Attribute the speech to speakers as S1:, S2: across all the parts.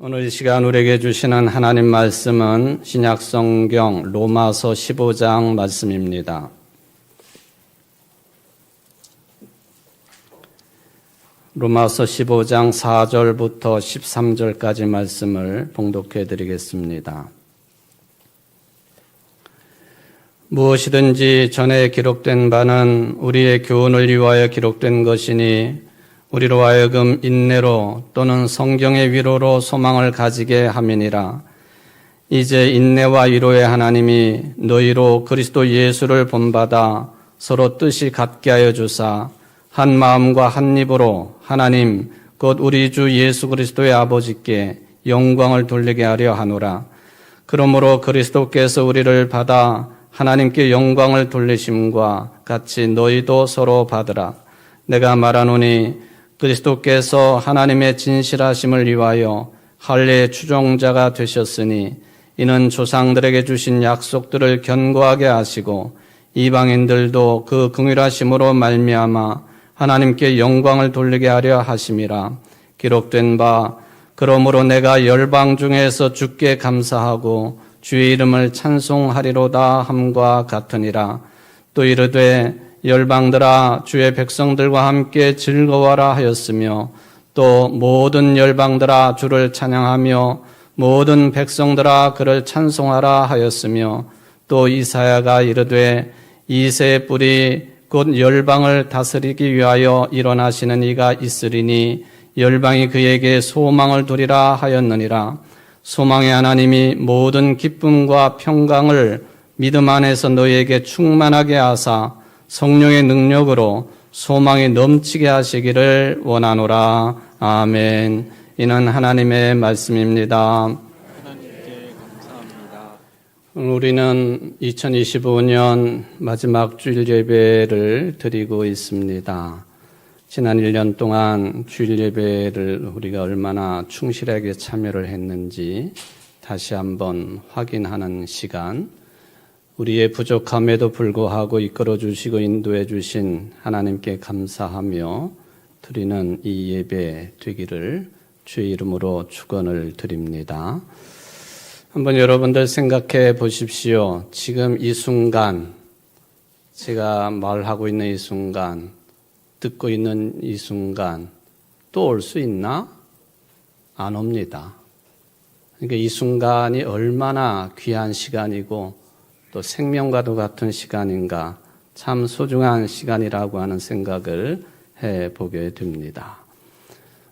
S1: 오늘 이 시간 우리에게 주시는 하나님 말씀은 신약성경 로마서 15장 말씀입니다. 로마서 15장 4절부터 13절까지 말씀을 봉독해 드리겠습니다. 무엇이든지 전에 기록된 바는 우리의 교훈을 위하여 기록된 것이니 우리로 하여금 인내로 또는 성경의 위로로 소망을 가지게 함이니라. 이제 인내와 위로의 하나님이 너희로 그리스도 예수를 본받아 서로 뜻이 같게 하여 주사 한 마음과 한 입으로 하나님 곧 우리 주 예수 그리스도의 아버지께 영광을 돌리게 하려 하노라. 그러므로 그리스도께서 우리를 받아 하나님께 영광을 돌리심과 같이 너희도 서로 받으라. 내가 말하노니 그리스도께서 하나님의 진실하심을 위하여 할례의 추종자가 되셨으니 이는 조상들에게 주신 약속들을 견고하게 하시고 이방인들도 그 긍휼하심으로 말미암아 하나님께 영광을 돌리게 하려 하심이라. 기록된 바 그러므로 내가 열방 중에서 주께 감사하고 주의 이름을 찬송하리로다 함과 같으니라. 또 이르되 열방들아 주의 백성들과 함께 즐거워라 하였으며 또 모든 열방들아 주를 찬양하며 모든 백성들아 그를 찬송하라 하였으며 또 이사야가 이르되 이새의 뿔이 곧 열방을 다스리기 위하여 일어나시는 이가 있으리니 열방이 그에게 소망을 두리라 하였느니라. 소망의 하나님이 모든 기쁨과 평강을 믿음 안에서 너희에게 충만하게 하사 성령의 능력으로 소망이 넘치게 하시기를 원하노라. 아멘. 이는 하나님의 말씀입니다.
S2: 하나님께 감사합니다.
S1: 우리는 2025년 마지막 주일 예배를 드리고 있습니다. 지난 1년 동안 주일 예배를 우리가 얼마나 충실하게 참여를 했는지 다시 한번 확인하는 시간, 우리의 부족함에도 불구하고 이끌어 주시고 인도해 주신 하나님께 감사하며 드리는 이 예배 되기를 주의 이름으로 축원을 드립니다. 한번 여러분들 생각해 보십시오. 지금 이 순간, 제가 말하고 있는 이 순간, 듣고 있는 이 순간 또 올 수 있나? 안 옵니다. 그러니까 이 순간이 얼마나 귀한 시간이고 또 생명과도 같은 시간인가, 참 소중한 시간이라고 하는 생각을 해보게 됩니다.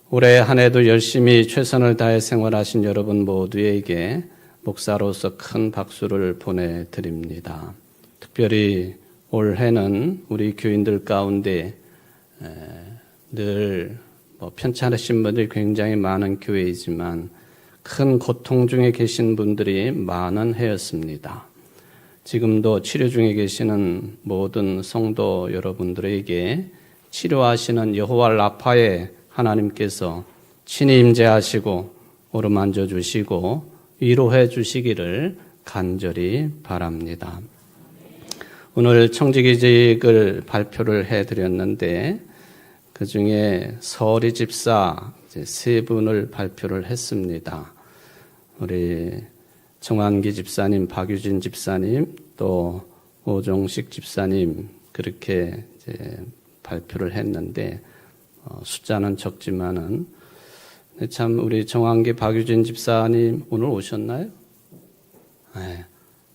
S1: 올해 한 해도 열심히 최선을 다해 생활하신 여러분 모두에게 목사로서 큰 박수를 보내드립니다. 특별히 올해는 우리 교인들 가운데 늘 편찮으신 분들이 굉장히 많은 교회이지만 큰 고통 중에 계신 분들이 많은 해였습니다. 지금도 치료 중에 계시는 모든 성도 여러분들에게 치료하시는 여호와 라파의 하나님께서 친히 임재하시고 어루만져 주시고 위로해 주시기를 간절히 바랍니다. 오늘 청지기직을 발표를 해드렸는데 그 중에 서리 집사 세 분을 발표를 했습니다. 우리 정환기 집사님, 박유진 집사님, 또 오종식 집사님 그렇게 이제 발표를 했는데 숫자는 적지만은 참 우리 정환기, 박유진 집사님 오늘 오셨나요? 네,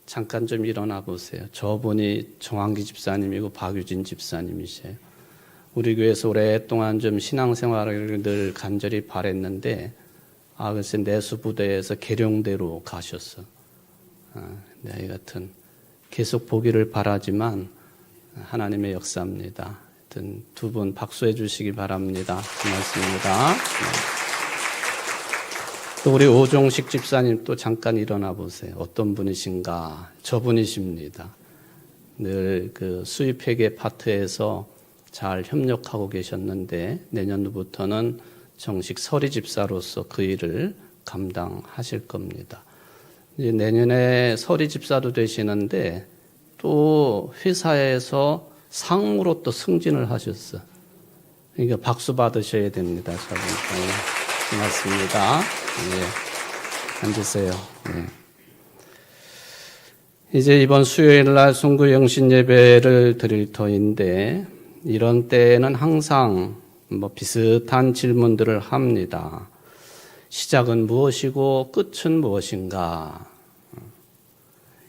S1: 잠깐 좀 일어나 보세요. 저분이 정환기 집사님이고 박유진 집사님이세요. 우리 교회에서 오랫동안 좀 신앙생활을 늘 간절히 바랬는데 글쎄 내수부대에서 계룡대로 가셨어. 네, 여하튼 계속 보기를 바라지만 하나님의 역사입니다. 하여튼 두 분 박수해 주시기 바랍니다. 고맙습니다. 네. 또 우리 오종식 집사님 또 잠깐 일어나 보세요. 어떤 분이신가? 저분이십니다. 늘 그 수입회계 파트에서 잘 협력하고 계셨는데 내년도부터는 정식 서리 집사로서 그 일을 감당하실 겁니다. 이제 내년에 서리 집사도 되시는데 또 회사에서 상무로 또 승진을 하셨어. 그러니까 박수 받으셔야 됩니다. 저분. 고맙습니다. 예, 앉으세요. 예. 이제 이번 수요일 날 송구영신 예배를 드릴 터인데 이런 때에는 항상 비슷한 질문들을 합니다. 시작은 무엇이고 끝은 무엇인가?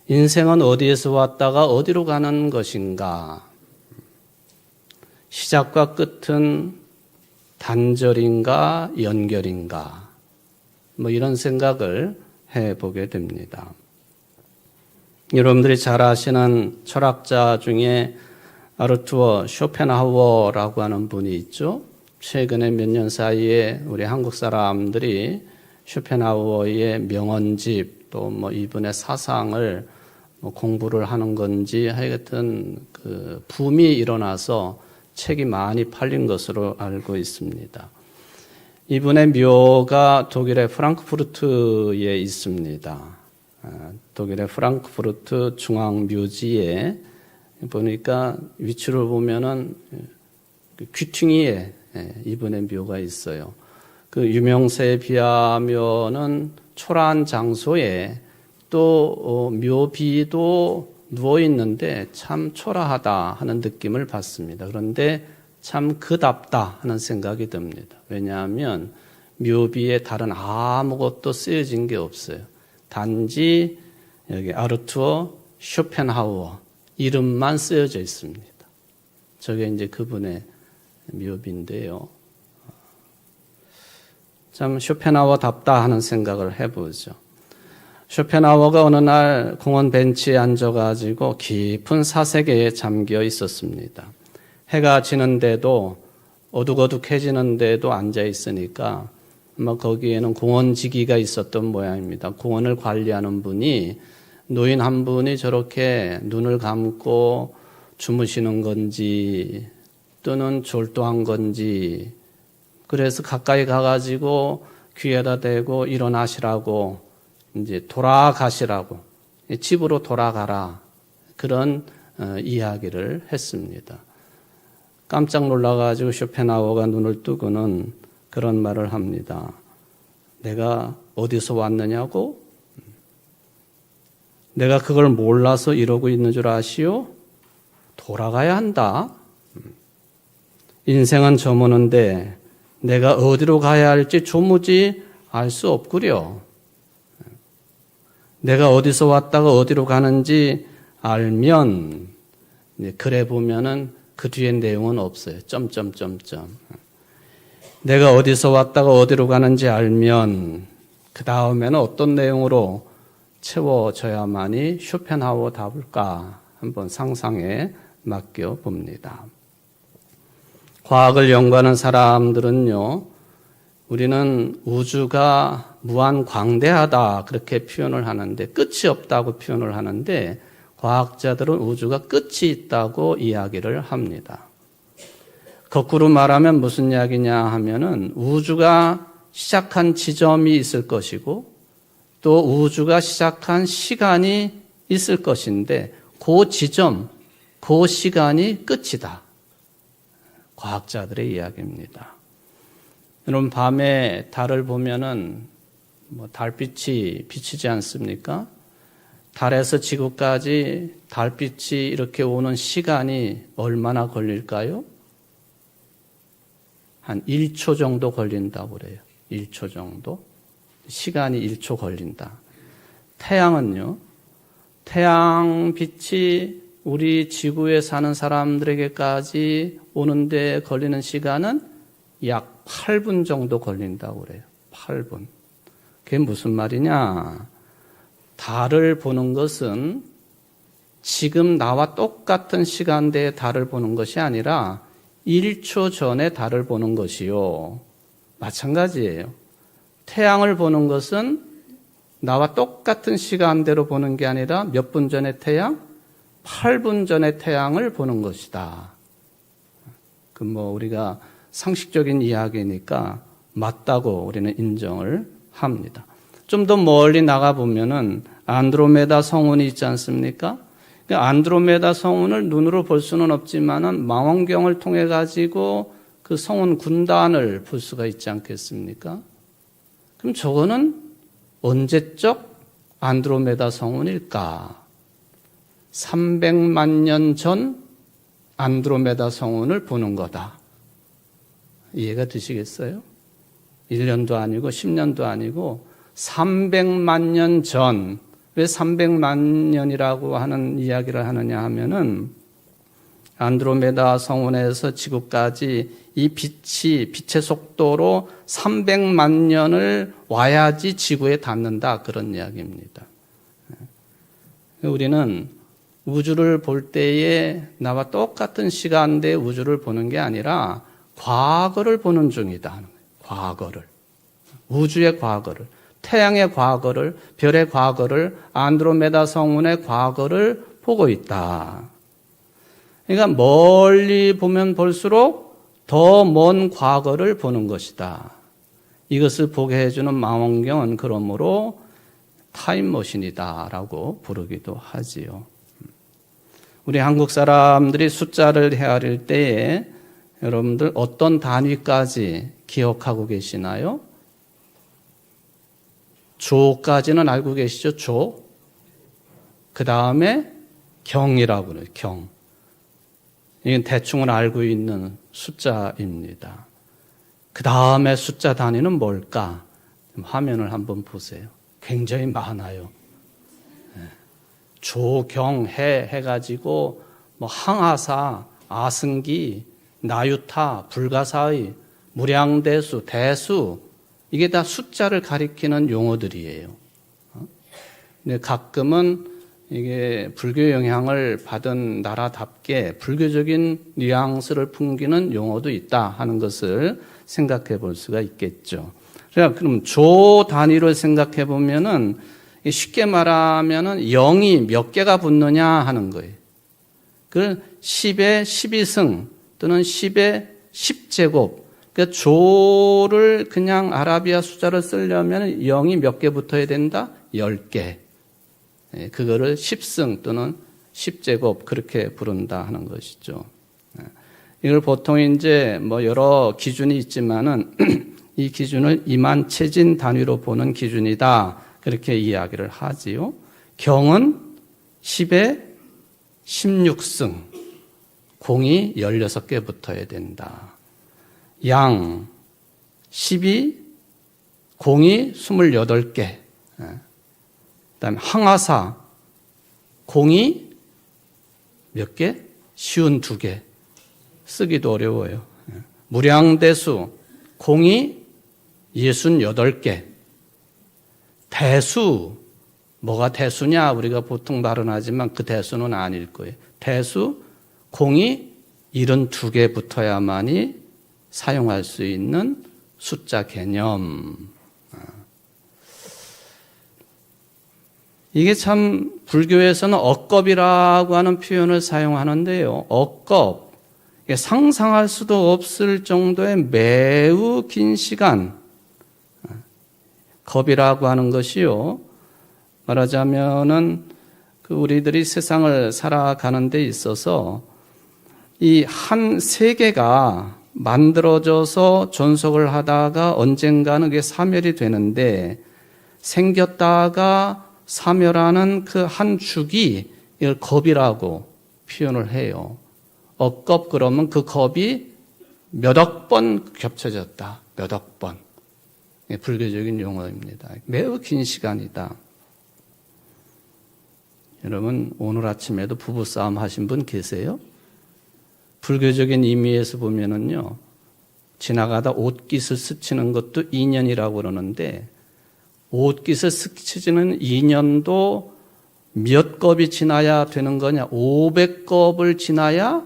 S1: 인생은 어디에서 왔다가 어디로 가는 것인가? 시작과 끝은 단절인가 연결인가? 이런 생각을 해보게 됩니다. 여러분들이 잘 아시는 철학자 중에 아르투어 쇼펜하우어라고 하는 분이 있죠. 최근에 몇 년 사이에 우리 한국 사람들이 쇼펜하우어의 명언집 또 이분의 사상을 공부를 하는 건지 하여튼 그 붐이 일어나서 책이 많이 팔린 것으로 알고 있습니다. 이분의 묘가 독일의 프랑크푸르트에 있습니다. 독일의 프랑크푸르트 중앙묘지에 보니까 위치를 보면은 귀퉁이에 이분의 묘가 있어요. 그 유명세에 비하면은 초라한 장소에 또 묘비도 누워 있는데 참 초라하다 하는 느낌을 받습니다. 그런데 참 그답다 하는 생각이 듭니다. 왜냐하면 묘비에 다른 아무것도 쓰여진 게 없어요. 단지 여기 아르투어 쇼펜하우어 이름만 쓰여져 있습니다. 저게 이제 그분의 묘비인데요. 참 쇼펜하우어답다 하는 생각을 해보죠. 쇼펜하우어가 어느 날 공원 벤치에 앉아가지고 깊은 사색에 잠겨 있었습니다. 해가 지는데도 어둑어둑해지는데도 앉아 있으니까 거기에는 공원지기가 있었던 모양입니다. 공원을 관리하는 분이 노인 한 분이 저렇게 눈을 감고 주무시는 건지 또는 졸도한 건지 그래서 가까이 가가지고 귀에다 대고 일어나시라고 이제 돌아가시라고 집으로 돌아가라 그런 이야기를 했습니다. 깜짝 놀라가지고 쇼펜하우어가 눈을 뜨고는 그런 말을 합니다. 내가 어디서 왔느냐고? 내가 그걸 몰라서 이러고 있는 줄 아시오? 돌아가야 한다. 인생은 저무는데 내가 어디로 가야 할지 조무지 알 수 없구려. 내가 어디서 왔다가 어디로 가는지 알면 글에 보면은 그 뒤에 내용은 없어요. 점점점점. 내가 어디서 왔다가 어디로 가는지 알면 그 다음에는 어떤 내용으로 채워져야만이 쇼펜하우어 답을까 한번 상상에 맡겨 봅니다. 과학을 연구하는 사람들은요, 우리는 우주가 무한 광대하다 그렇게 표현을 하는데 끝이 없다고 표현을 하는데 과학자들은 우주가 끝이 있다고 이야기를 합니다. 거꾸로 말하면 무슨 이야기냐 하면은 우주가 시작한 지점이 있을 것이고 또 우주가 시작한 시간이 있을 것인데 그 지점, 그 시간이 끝이다. 과학자들의 이야기입니다. 여러분 밤에 달을 보면은 달빛이 비치지 않습니까? 달에서 지구까지 달빛이 이렇게 오는 시간이 얼마나 걸릴까요? 한 1초 정도 걸린다고 그래요. 1초 정도. 시간이 1초 걸린다. 태양은요. 태양빛이 우리 지구에 사는 사람들에게까지 오는데 걸리는 시간은 약 8분 정도 걸린다고 그래요. 8분. 그게 무슨 말이냐? 달을 보는 것은 지금 나와 똑같은 시간대에 달을 보는 것이 아니라 1초 전에 달을 보는 것이요. 마찬가지예요. 태양을 보는 것은 나와 똑같은 시간대로 보는 게 아니라 몇 분 전에 태양? 8분 전에 태양을 보는 것이다. 우리가 상식적인 이야기니까 맞다고 우리는 인정을 합니다. 좀 더 멀리 나가보면은 안드로메다 성운이 있지 않습니까? 안드로메다 성운을 눈으로 볼 수는 없지만은 망원경을 통해 가지고 그 성운 군단을 볼 수가 있지 않겠습니까? 그럼 저거는 언제적 안드로메다 성운일까? 300만 년 전 안드로메다 성운을 보는 거다. 이해가 되시겠어요? 1년도 아니고 10년도 아니고 300만 년 전. 왜 300만 년이라고 하는 이야기를 하느냐 하면은 안드로메다 성운에서 지구까지 이 빛의 속도로 300만 년을 와야지 지구에 닿는다. 그런 이야기입니다. 우리는 우주를 볼 때에 나와 똑같은 시간대에 우주를 보는 게 아니라 과거를 보는 중이다. 과거를. 우주의 과거를. 태양의 과거를, 별의 과거를, 안드로메다 성운의 과거를 보고 있다. 그러니까 멀리 보면 볼수록 더 먼 과거를 보는 것이다. 이것을 보게 해주는 망원경은 그러므로 타임머신이다라고 부르기도 하지요. 우리 한국 사람들이 숫자를 헤아릴 때에 여러분들 어떤 단위까지 기억하고 계시나요? 조까지는 알고 계시죠? 조. 그 다음에 경이라고 그래요. 경. 이건 대충은 알고 있는 숫자입니다. 그 다음에 숫자 단위는 뭘까? 화면을 한번 보세요. 굉장히 많아요. 조, 경, 해 해가지고 뭐 항하사, 아승기, 나유타, 불가사의, 무량대수, 대수 이게 다 숫자를 가리키는 용어들이에요. 근데 가끔은 이게 불교 영향을 받은 나라답게 불교적인 뉘앙스를 풍기는 용어도 있다 하는 것을 생각해 볼 수가 있겠죠. 그럼 조 단위로 생각해 보면은 쉽게 말하면은 0이 몇 개가 붙느냐 하는 거예요. 그걸 10의 12승 또는 10의 10제곱. 그러니까 조를 그냥 아라비아 숫자로 쓰려면 0이 몇 개 붙어야 된다? 10개. 그거를 10승 또는 10제곱 그렇게 부른다 하는 것이죠. 이걸 보통 이제 뭐 여러 기준이 있지만은 이 기준을 이만체진 단위로 보는 기준이다. 그렇게 이야기를 하지요. 경은 10의 16승. 공이 16개 붙어야 된다. 양 12, 공이 28개. 그다음에 항하사 공이 몇 개? 52개. 쓰기도 어려워요. 무량대수 공이 68개. 대수 뭐가 대수냐? 우리가 보통 말은 하지만 그 대수는 아닐 거예요. 대수 공이 72개 붙어야만이 사용할 수 있는 숫자 개념. 이게 참 불교에서는 억겁이라고 하는 표현을 사용하는데요. 억겁. 상상할 수도 없을 정도의 매우 긴 시간. 겁이라고 하는 것이요. 말하자면은 우리들이 세상을 살아가는 데 있어서 이 한 세계가 만들어져서 존속을 하다가 언젠가는 그게 사멸이 되는데 생겼다가 사멸하는 그 한 축이 이걸 겁이라고 표현을 해요. 억겁 그러면 그 겁이 몇억 번 겹쳐졌다. 몇억 번. 불교적인 용어입니다. 매우 긴 시간이다. 여러분 오늘 아침에도 부부싸움 하신 분 계세요? 불교적인 의미에서 보면은요. 지나가다 옷깃을 스치는 것도 2년이라고 그러는데 옷깃을 스치는 2년도 몇 겁이 지나야 되는 거냐? 500겁을 지나야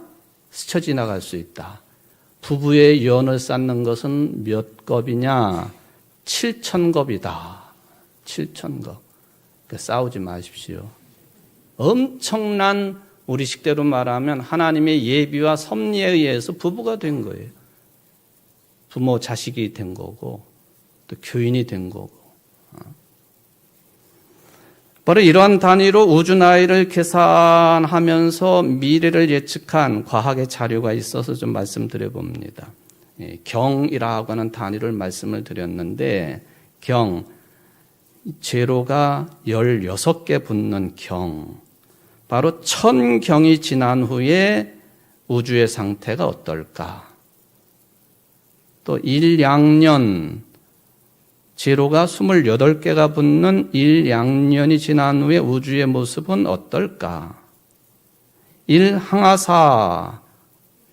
S1: 스쳐 지나갈 수 있다. 부부의 연을 쌓는 것은 몇 겁이냐? 7,000겁이다. 7,000겁. 그러니까 싸우지 마십시오. 엄청난 우리 식대로 말하면 하나님의 예비와 섭리에 의해서 부부가 된 거예요. 부모 자식이 된 거고 또 교인이 된 거고. 바로 이러한 단위로 우주 나이를 계산하면서 미래를 예측한 과학의 자료가 있어서 좀 말씀드려 봅니다. 경이라고 하는 단위를 말씀을 드렸는데 경, 제로가 16개 붙는 경, 바로 1000경이 지난 후에 우주의 상태가 어떨까? 또 1양년, 제로가 28개가 붙는 1양년이 지난 후에 우주의 모습은 어떨까? 1항하사,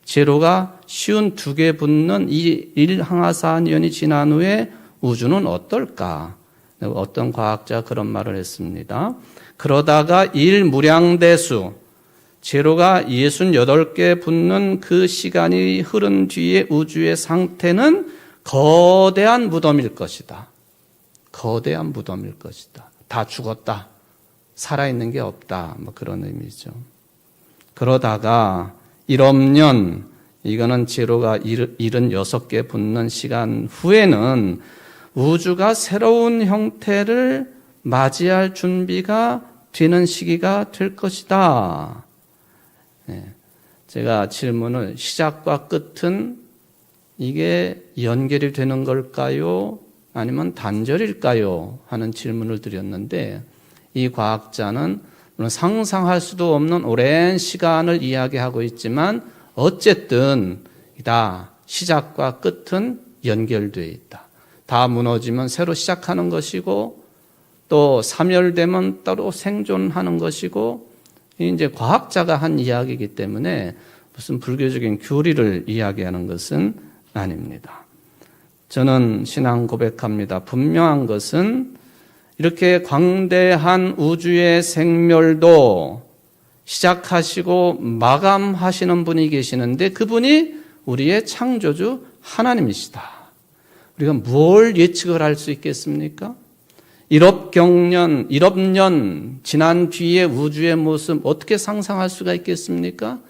S1: 제로가 52개 붙는 이 1항하사년이 지난 후에 우주는 어떨까? 어떤 과학자 그런 말을 했습니다. 그러다가 1무량대수, 제로가 68개 붙는 그 시간이 흐른 뒤에 우주의 상태는 거대한 무덤일 것이다. 거대한 무덤일 것이다. 다 죽었다. 살아있는 게 없다. 뭐 그런 의미죠. 그러다가 1억년, 이거는 제로가 76개 붙는 시간 후에는 우주가 새로운 형태를 맞이할 준비가 되는 시기가 될 것이다. 제가 질문을 시작과 끝은 이게 연결이 되는 걸까요? 아니면 단절일까요? 하는 질문을 드렸는데 이 과학자는 상상할 수도 없는 오랜 시간을 이야기하고 있지만 어쨌든 다 시작과 끝은 연결되어 있다. 다 무너지면 새로 시작하는 것이고 또 사멸되면 따로 생존하는 것이고 이제 과학자가 한 이야기이기 때문에 무슨 불교적인 교리를 이야기하는 것은 아닙니다. 저는 신앙 고백합니다. 분명한 것은 이렇게 광대한 우주의 생멸도 시작하시고 마감하시는 분이 계시는데 그분이 우리의 창조주 하나님이시다. 우리가 뭘 예측을 할 수 있겠습니까? 1억 년 지난 뒤에 우주의 모습 어떻게 상상할 수가 있겠습니까?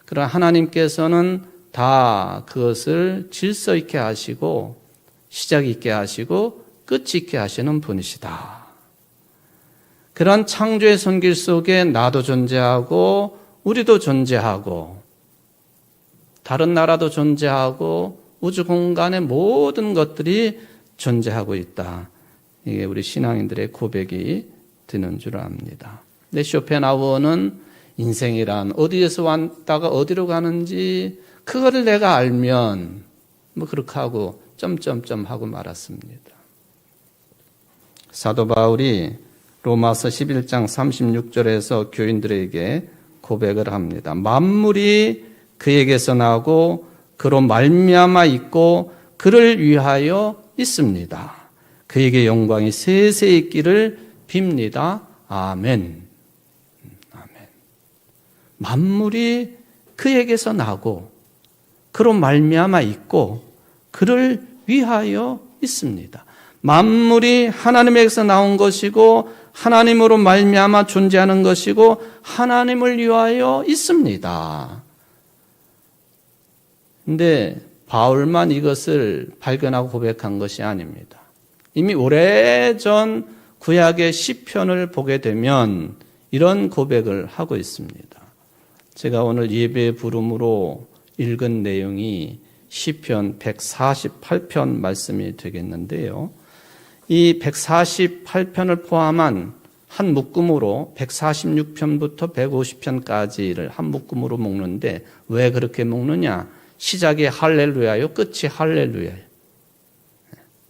S1: 그러나 하나님께서는 다 그것을 질서 있게 하시고 시작 있게 하시고 끝 있게 하시는 분이시다. 그런 창조의 손길 속에 나도 존재하고 우리도 존재하고 다른 나라도 존재하고 우주 공간의 모든 것들이 존재하고 있다. 이게 우리 신앙인들의 고백이 되는 줄 압니다. 근데 쇼펜하우어는 인생이란 어디에서 왔다가 어디로 가는지 그거를 내가 알면 뭐 그렇게 하고 점점점 하고 말았습니다. 사도 바울이 로마서 11장 36절에서 교인들에게 고백을 합니다. 만물이 그에게서 나고 그로 말미암아 있고 그를 위하여 있습니다. 그에게 영광이 세세 있기를 빕니다. 아멘. 아멘. 만물이 그에게서 나고 그로 말미암아 있고 그를 위하여 있습니다. 만물이 하나님에게서 나온 것이고 하나님으로 말미암아 존재하는 것이고 하나님을 위하여 있습니다. 그런데 바울만 이것을 발견하고 고백한 것이 아닙니다. 이미 오래전 구약의 시편을 보게 되면 이런 고백을 하고 있습니다. 제가 오늘 예배 부름으로 읽은 내용이 시편 148편 말씀이 되겠는데요. 이 148편을 포함한 한 묶음으로 146편부터 150편까지를 한 묶음으로 묶는데 왜 그렇게 묶느냐? 시작이 할렐루야요, 끝이 할렐루야요.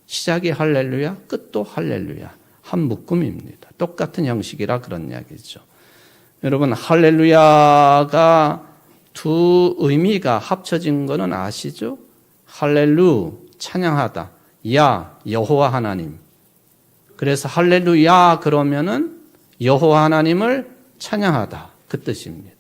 S1: 시작이 할렐루야, 끝도 할렐루야. 한 묶음입니다. 똑같은 형식이라 그런 이야기죠. 여러분, 할렐루야가 두 의미가 합쳐진 거는 아시죠? 할렐루, 찬양하다. 야, 여호와 하나님. 그래서 할렐루야 그러면은 여호와 하나님을 찬양하다. 그 뜻입니다.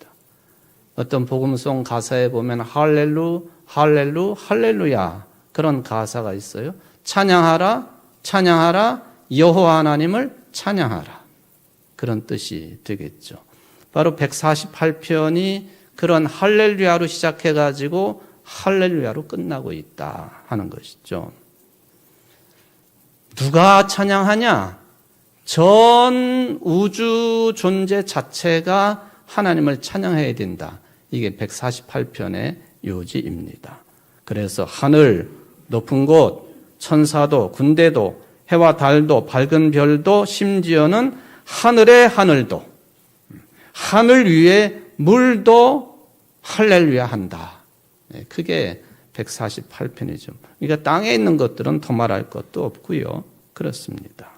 S1: 어떤 복음송 가사에 보면 할렐루, 할렐루, 할렐루야 그런 가사가 있어요. 찬양하라, 찬양하라, 여호와 하나님을 찬양하라. 그런 뜻이 되겠죠. 바로 148편이 그런 할렐루야로 시작해가지고 할렐루야로 끝나고 있다 하는 것이죠. 누가 찬양하냐? 전 우주 존재 자체가 하나님을 찬양해야 된다. 이게 148편의 요지입니다. 그래서 하늘, 높은 곳, 천사도, 군대도, 해와 달도 밝은 별도 심지어는 하늘의 하늘도 하늘 위에 물도 할렐루야 한다. 그게 148편이죠. 그러니까 땅에 있는 것들은 더 말할 것도 없고요. 그렇습니다.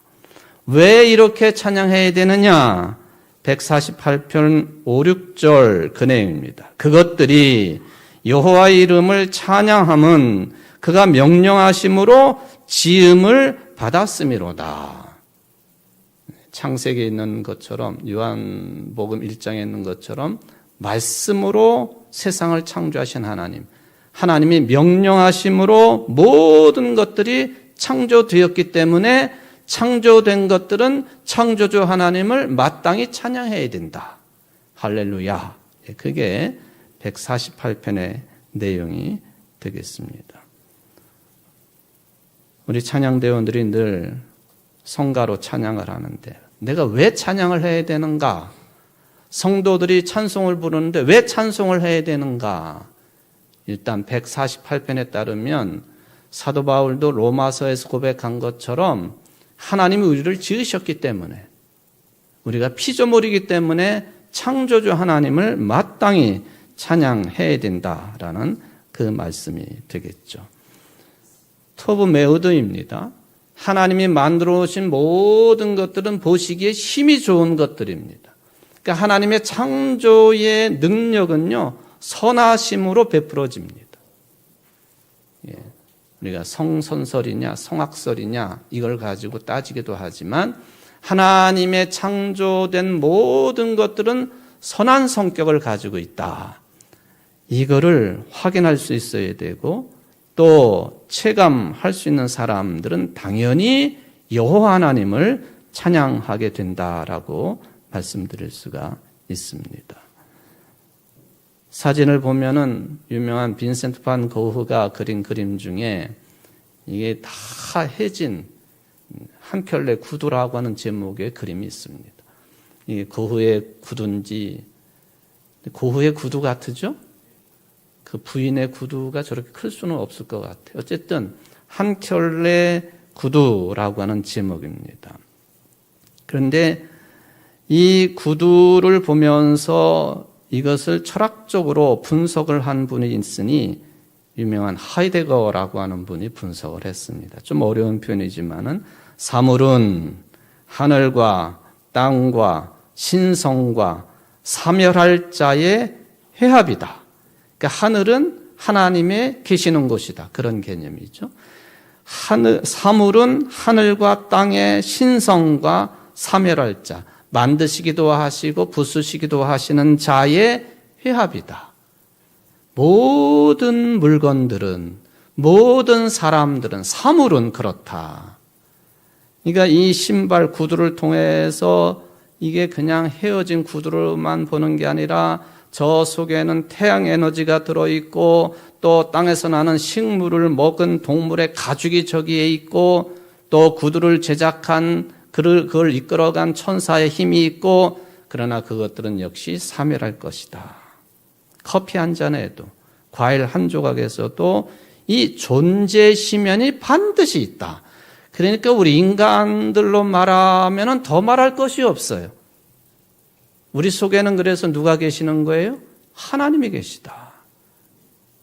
S1: 왜 이렇게 찬양해야 되느냐? 148편 5, 6절 그 내용입니다. 그것들이 여호와의 이름을 찬양함은 그가 명령하심으로 지음을 받았음이로다. 창세기에 있는 것처럼 요한복음 1장에 있는 것처럼 말씀으로 세상을 창조하신 하나님, 하나님이 명령하심으로 모든 것들이 창조되었기 때문에 창조된 것들은 창조주 하나님을 마땅히 찬양해야 된다. 할렐루야. 그게 148편의 내용이 되겠습니다. 우리 찬양대원들이 늘 성가로 찬양을 하는데 내가 왜 찬양을 해야 되는가? 성도들이 찬송을 부르는데 왜 찬송을 해야 되는가? 일단 148편에 따르면 사도 바울도 로마서에서 고백한 것처럼 하나님이 우리를 지으셨기 때문에 우리가 피조물이기 때문에 창조주 하나님을 마땅히 찬양해야 된다라는 그 말씀이 되겠죠. 토브 메우드입니다. 하나님이 만들어 오신 모든 것들은 보시기에 힘이 좋은 것들입니다. 그러니까 하나님의 창조의 능력은요, 선하심으로 베풀어집니다. 예, 우리가 성선설이냐 성악설이냐 이걸 가지고 따지기도 하지만 하나님의 창조된 모든 것들은 선한 성격을 가지고 있다. 이거를 확인할 수 있어야 되고 또 체감할 수 있는 사람들은 당연히 여호와 하나님을 찬양하게 된다라고 말씀드릴 수가 있습니다. 사진을 보면은 유명한 빈센트 반 고흐가 그린 그림 중에 이게 다 해진 한 켤레 구두라고 하는 제목의 그림이 있습니다. 이 고흐의 구두인지 고흐의 구두 같으죠? 그 부인의 구두가 저렇게 클 수는 없을 것 같아요. 어쨌든 한 켤레 구두라고 하는 제목입니다. 그런데 이 구두를 보면서 이것을 철학적으로 분석을 한 분이 있으니 유명한 하이데거라고 하는 분이 분석을 했습니다. 좀 어려운 표현이지만은 사물은 하늘과 땅과 신성과 사멸할 자의 회합이다. 그러니까 하늘은 하나님의 계시는 곳이다. 그런 개념이죠. 사물은 하늘과 땅의 신성과 사멸할 자, 만드시기도 하시고 부수시기도 하시는 자의 회합이다. 모든 물건들은, 모든 사람들은, 사물은 그렇다. 그러니까 이 신발 구두를 통해서 이게 그냥 헤어진 구두로만 보는 게 아니라 저 속에는 태양 에너지가 들어있고 또 땅에서 나는 식물을 먹은 동물의 가죽이 저기에 있고 또 구두를 제작한 그걸 이끌어간 천사의 힘이 있고 그러나 그것들은 역시 사멸할 것이다. 커피 한 잔에도 과일 한 조각에서도 이 존재 시면이 반드시 있다. 그러니까 우리 인간들로 말하면 더 말할 것이 없어요. 우리 속에는 그래서 누가 계시는 거예요? 하나님이 계시다.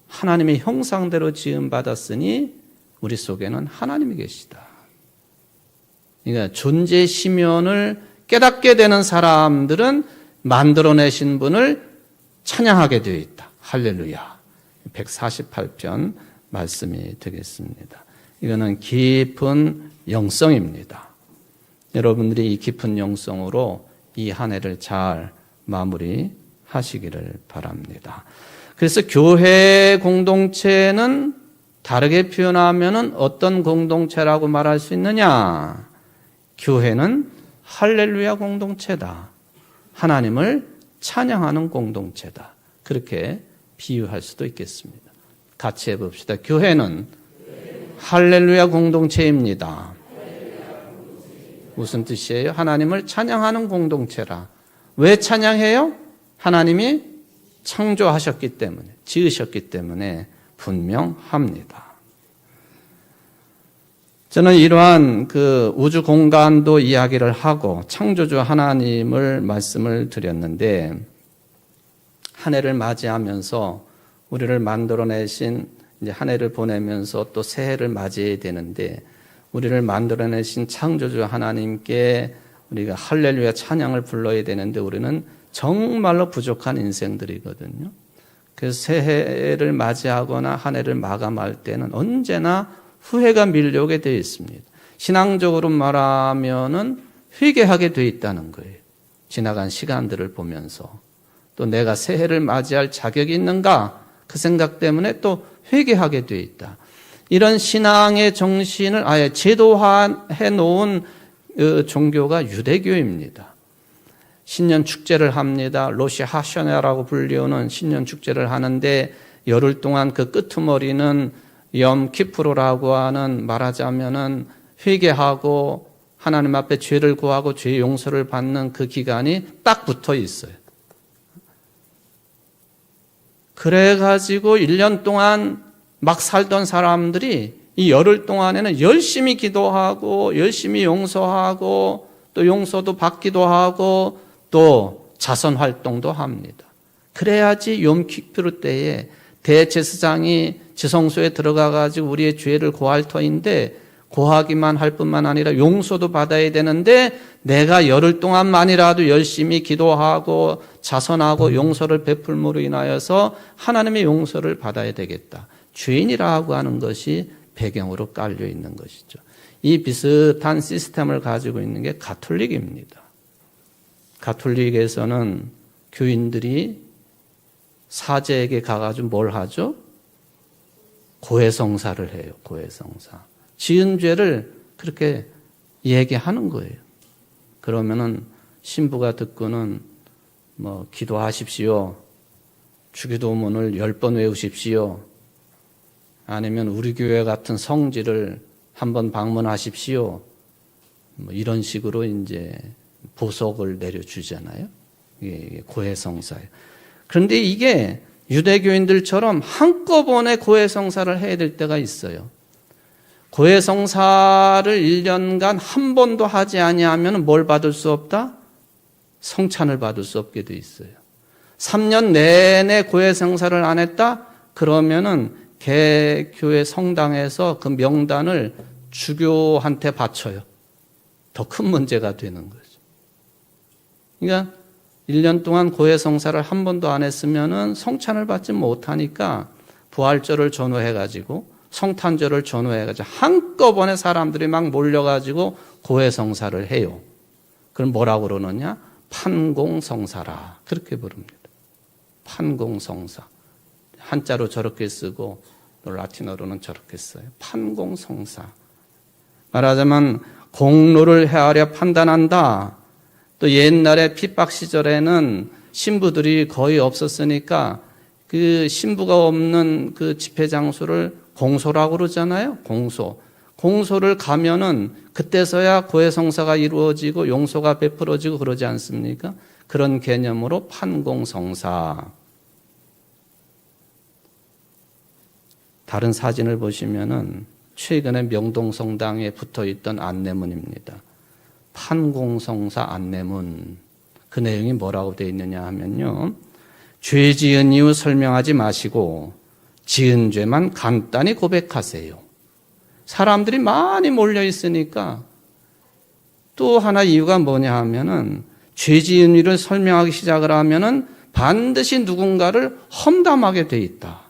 S1: 하나님의 형상대로 지음받았으니 우리 속에는 하나님이 계시다. 그러니까 존재 시면을 깨닫게 되는 사람들은 만들어내신 분을 찬양하게 되어 있다. 할렐루야. 148편 말씀이 되겠습니다. 이거는 깊은 영성입니다. 여러분들이 이 깊은 영성으로 이 한 해를 잘 마무리하시기를 바랍니다. 그래서 교회 공동체는 다르게 표현하면 어떤 공동체라고 말할 수 있느냐? 교회는 할렐루야 공동체다. 하나님을 찬양하는 공동체다. 그렇게 비유할 수도 있겠습니다. 같이 해봅시다. 교회는 할렐루야 공동체입니다. 무슨 뜻이에요? 하나님을 찬양하는 공동체라. 왜 찬양해요? 하나님이 창조하셨기 때문에, 지으셨기 때문에 분명합니다. 저는 이러한 그 우주 공간도 이야기를 하고 창조주 하나님을 말씀을 드렸는데, 한 해를 맞이하면서 우리를 만들어내신 이제 한 해를 보내면서 또 새해를 맞이해야 되는데, 우리를 만들어내신 창조주 하나님께 우리가 할렐루야 찬양을 불러야 되는데 우리는 정말로 부족한 인생들이거든요. 그래서 새해를 맞이하거나 한 해를 마감할 때는 언제나 후회가 밀려오게 되어 있습니다. 신앙적으로 말하면은 회개하게 되어 있다는 거예요. 지나간 시간들을 보면서 또 내가 새해를 맞이할 자격이 있는가 그 생각 때문에 또 회개하게 되어 있다. 이런 신앙의 정신을 아예 제도화해 놓은 종교가 유대교입니다. 신년 축제를 합니다. 로시 하셔네라고 불리우는 신년 축제를 하는데 열흘 동안 그 끄트머리는 염 키프로라고 하는, 말하자면은 회개하고 하나님 앞에 죄를 구하고 죄 용서를 받는 그 기간이 딱 붙어 있어요. 그래가지고 1년 동안 막 살던 사람들이 이 열흘 동안에는 열심히 기도하고 열심히 용서하고 또 용서도 받기도 하고 또 자선 활동도 합니다. 그래야지 욤키푸르 때에 대제사장이 지성소에 들어가가지고 우리의 죄를 고할 터인데, 고하기만 할 뿐만 아니라 용서도 받아야 되는데 내가 열흘 동안만이라도 열심히 기도하고 자선하고 용서를 베풀므로 인하여서 하나님의 용서를 받아야 되겠다. 죄인이라고 하는 것이 배경으로 깔려 있는 것이죠. 이 비슷한 시스템을 가지고 있는 게 가톨릭입니다. 가톨릭에서는 교인들이 사제에게 가가지고 뭘 하죠? 고해성사를 해요. 고해성사. 지은 죄를 그렇게 얘기하는 거예요. 그러면은 신부가 듣고는 뭐 기도하십시오. 주기도문을 10번 외우십시오. 아니면 우리 교회 같은 성지를 한번 방문하십시오. 뭐 이런 식으로 이제 보석을 내려주잖아요. 이게 고해성사예요. 그런데 이게 유대교인들처럼 한꺼번에 고해성사를 해야 될 때가 있어요. 고해성사를 1년간 한 번도 하지 아니하면 뭘 받을 수 없다? 성찬을 받을 수 없게 돼 있어요. 3년 내내 고해성사를 안 했다? 그러면은 개교회 성당에서 그 명단을 주교한테 바쳐요. 더 큰 문제가 되는 거죠. 그러니까 1년 동안 고해성사를 한 번도 안 했으면은 성찬을 받지 못하니까 부활절을 전후해가지고 성탄절을 전후해가지고 한꺼번에 사람들이 막 몰려가지고 고해성사를 해요. 그럼 뭐라고 그러느냐? 판공성사라. 그렇게 부릅니다. 판공성사. 한자로 저렇게 쓰고 또 라틴어로는 저렇게 써요. 판공성사. 말하자면 공로를 헤아려 판단한다. 또 옛날에 핍박 시절에는 신부들이 거의 없었으니까 그 신부가 없는 그 집회 장소를 공소라고 그러잖아요. 공소. 공소를 가면은 그때서야 고해성사가 이루어지고 용서가 베풀어지고 그러지 않습니까? 그런 개념으로 판공성사. 다른 사진을 보시면은 최근에 명동성당에 붙어 있던 안내문입니다. 판공성사 안내문. 그 내용이 뭐라고 되어 있느냐 하면요. 죄 지은 이유 설명하지 마시고 지은 죄만 간단히 고백하세요. 사람들이 많이 몰려 있으니까 또 하나 이유가 뭐냐 하면은 죄 지은 이유를 설명하기 시작을 하면은 반드시 누군가를 험담하게 돼 있다.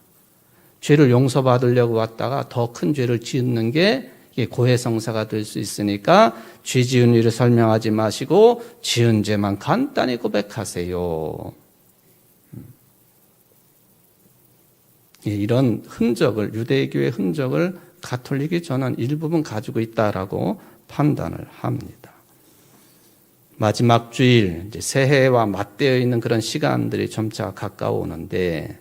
S1: 죄를 용서받으려고 왔다가 더 큰 죄를 짓는 게 고해성사가 될 수 있으니까 죄 지은 일을 설명하지 마시고 지은 죄만 간단히 고백하세요. 이런 흔적을, 유대교의 흔적을 가톨릭이 저는 일부분 가지고 있다라고 판단을 합니다. 마지막 주일, 이제 새해와 맞대어 있는 그런 시간들이 점차 가까워오는데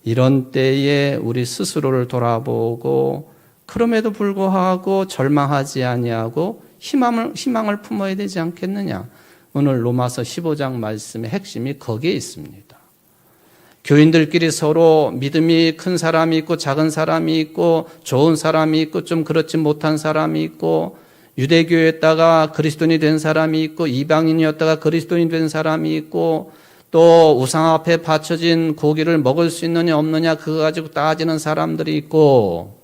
S1: 이런 때에 우리 스스로를 돌아보고 그럼에도 불구하고 절망하지 아니하고 희망을 품어야 되지 않겠느냐. 오늘 로마서 15장 말씀의 핵심이 거기에 있습니다. 교인들끼리 서로 믿음이 큰 사람이 있고 작은 사람이 있고 좋은 사람이 있고 좀 그렇지 못한 사람이 있고 유대교였다가 그리스도인이 된 사람이 있고 이방인이었다가 그리스도인이 된 사람이 있고 또 우상 앞에 바쳐진 고기를 먹을 수 있느냐 없느냐 그거 가지고 따지는 사람들이 있고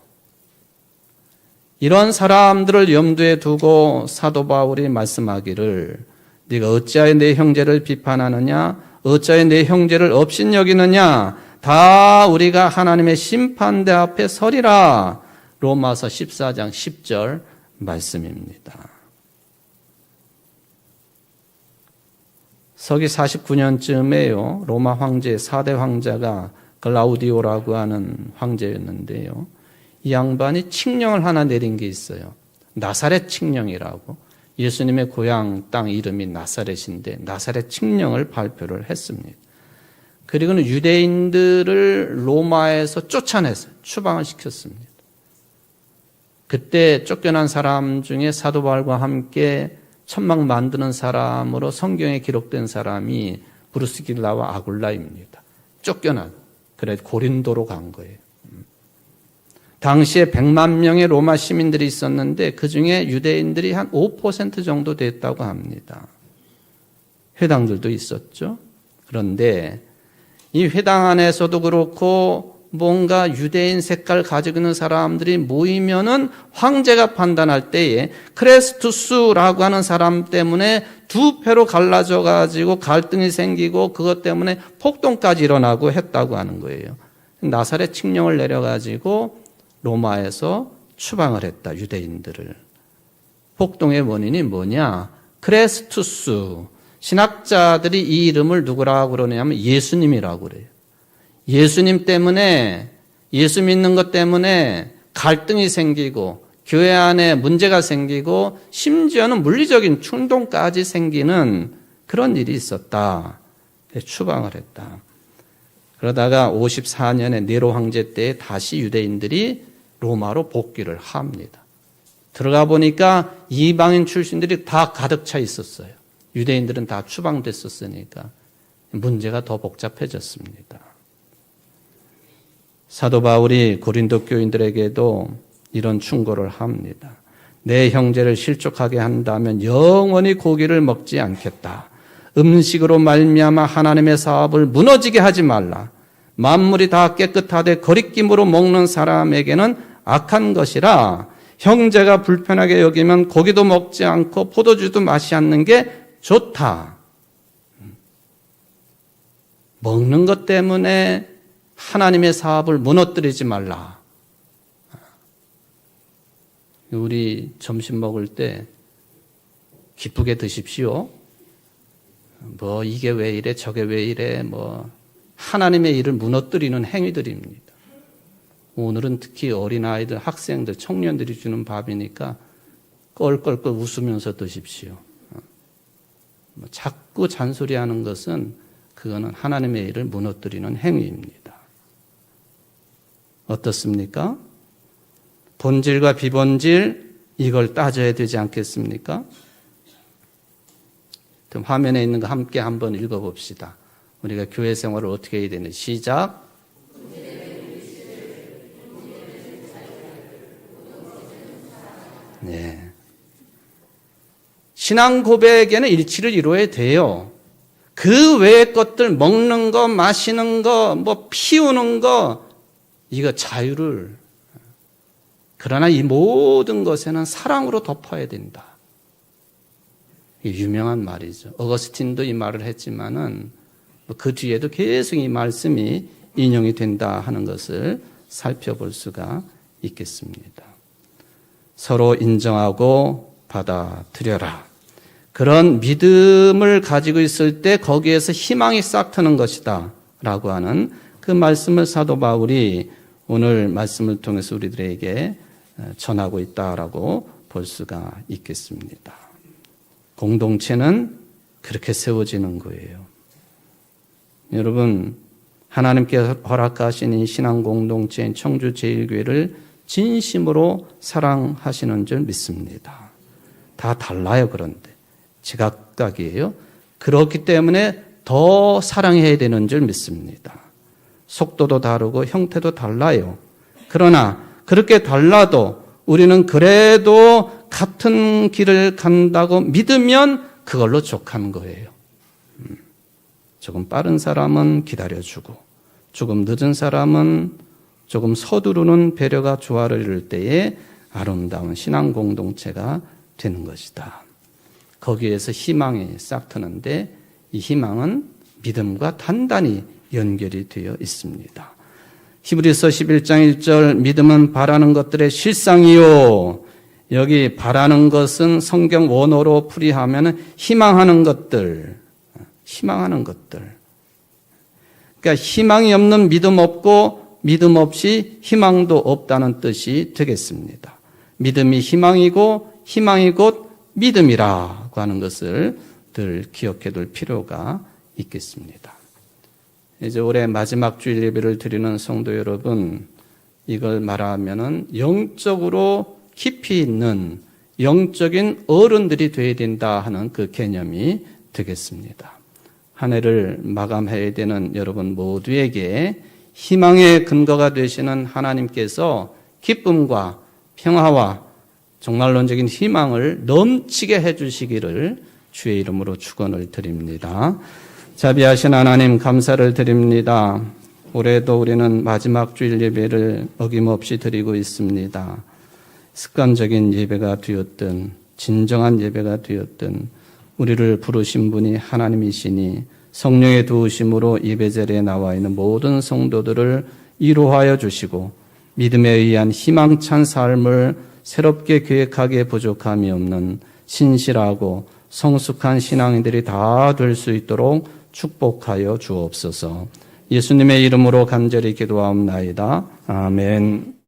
S1: 이런 사람들을 염두에 두고 사도 바울이 말씀하기를 네가 어찌하여 내 형제를 비판하느냐 어찌하여 내 형제를 업신여기느냐 다 우리가 하나님의 심판대 앞에 서리라. 로마서 14장 10절 말씀입니다. 서기 49년쯤에요. 로마 황제 4대 황자가 글라우디오라고 하는 황제였는데요. 이 양반이 칙령을 하나 내린 게 있어요. 나사렛 칙령이라고. 예수님의 고향 땅 이름이 나사렛인데 나사렛 칙령을 발표를 했습니다. 그리고는 유대인들을 로마에서 쫓아내서 추방을 시켰습니다. 그때 쫓겨난 사람 중에 사도 바울과 함께 천막 만드는 사람으로 성경에 기록된 사람이 브루스길라와 아굴라입니다. 쫓겨난. 그래 고린도로 간 거예요. 당시에 100만 명의 로마 시민들이 있었는데 그중에 유대인들이 한 5% 정도 됐다고 합니다. 회당들도 있었죠. 그런데 이 회당 안에서도 그렇고 뭔가 유대인 색깔 가지고 있는 사람들이 모이면은 황제가 판단할 때에 크레스투스라고 하는 사람 때문에 두 패로 갈라져 가지고 갈등이 생기고 그것 때문에 폭동까지 일어나고 했다고 하는 거예요. 나사렛 칙령을 내려 가지고 로마에서 추방을 했다. 유대인들을. 폭동의 원인이 뭐냐? 크레스투스. 신학자들이 이 이름을 누구라고 그러냐면 예수님이라고 그래요. 예수님 때문에 예수 믿는 것 때문에 갈등이 생기고 교회 안에 문제가 생기고 심지어는 물리적인 충동까지 생기는 그런 일이 있었다. 추방을 했다. 그러다가 54년에 네로 황제 때 다시 유대인들이 로마로 복귀를 합니다. 들어가 보니까 이방인 출신들이 다 가득 차 있었어요. 유대인들은 다 추방됐었으니까 문제가 더 복잡해졌습니다. 사도 바울이 고린도 교인들에게도 이런 충고를 합니다. 내 형제를 실족하게 한다면 영원히 고기를 먹지 않겠다. 음식으로 말미암아 하나님의 사업을 무너지게 하지 말라. 만물이 다 깨끗하되 거리낌으로 먹는 사람에게는 악한 것이라. 형제가 불편하게 여기면 고기도 먹지 않고 포도주도 마시 않는 게 좋다. 먹는 것 때문에 하나님의 사업을 무너뜨리지 말라. 우리 점심 먹을 때 기쁘게 드십시오. 뭐 이게 왜 이래 저게 왜 이래 뭐 하나님의 일을 무너뜨리는 행위들입니다. 오늘은 특히 어린아이들, 학생들, 청년들이 주는 밥이니까 껄껄껄 웃으면서 드십시오. 자꾸 잔소리하는 것은 그거는 하나님의 일을 무너뜨리는 행위입니다. 어떻습니까? 본질과 비본질 이걸 따져야 되지 않겠습니까? 그럼 화면에 있는 거 함께 한번 읽어봅시다. 우리가 교회 생활을 어떻게 해야 되는지 시작. 네. 신앙 고백에는 일치를 이루어야 돼요. 그 외의 것들 먹는 거, 마시는 거, 뭐 피우는 거 이거 자유를 그러나 이 모든 것에는 사랑으로 덮어야 된다. 유명한 말이죠. 어거스틴도 이 말을 했지만은 그 뒤에도 계속 이 말씀이 인용이 된다 하는 것을 살펴볼 수가 있겠습니다. 서로 인정하고 받아들여라. 그런 믿음을 가지고 있을 때 거기에서 희망이 싹 트는 것이다 라고 하는 그 말씀을 사도 바울이 오늘 말씀을 통해서 우리들에게 전하고 있다라고 볼 수가 있겠습니다. 공동체는 그렇게 세워지는 거예요. 여러분, 하나님께서 허락하신 이 신앙 공동체인 청주제일교회를 진심으로 사랑하시는 줄 믿습니다. 다 달라요, 그런데. 제각각이에요. 그렇기 때문에 더 사랑해야 되는 줄 믿습니다. 속도도 다르고 형태도 달라요. 그러나 그렇게 달라도 우리는 그래도 같은 길을 간다고 믿으면 그걸로 족한 거예요. 조금 빠른 사람은 기다려주고 조금 늦은 사람은 조금 서두르는 배려가 조화를 이룰 때에 아름다운 신앙 공동체가 되는 것이다. 거기에서 희망이 싹 트는데 이 희망은 믿음과 단단히 연결이 되어 있습니다. 히브리서 11장 1절 믿음은 바라는 것들의 실상이요. 여기 바라는 것은 성경 원어로 풀이하면 희망하는 것들. 그러니까 희망이 없는 믿음 없고 믿음 없이 희망도 없다는 뜻이 되겠습니다. 믿음이 희망이고 희망이 곧 믿음이라고 하는 것을 늘 기억해 둘 필요가 있겠습니다. 이제 올해 마지막 주일 예배를 드리는 성도 여러분, 이걸 말하면은 영적으로 깊이 있는 영적인 어른들이 되어야 된다 하는 그 개념이 되겠습니다. 한 해를 마감해야 되는 여러분 모두에게 희망의 근거가 되시는 하나님께서 기쁨과 평화와 종말론적인 희망을 넘치게 해주시기를 주의 이름으로 축원을 드립니다. 자비하신 하나님 감사를 드립니다. 올해도 우리는 마지막 주일 예배를 어김없이 드리고 있습니다. 습관적인 예배가 되었든 진정한 예배가 되었든 우리를 부르신 분이 하나님이시니 성령의 도우심으로 예배 자리에 나와 있는 모든 성도들을 위로하여 주시고 믿음에 의한 희망찬 삶을 새롭게 계획하기에 부족함이 없는 신실하고 성숙한 신앙인들이 다 될 수 있도록 축복하여 주옵소서. 예수님의 이름으로 간절히 기도하옵나이다. 아멘.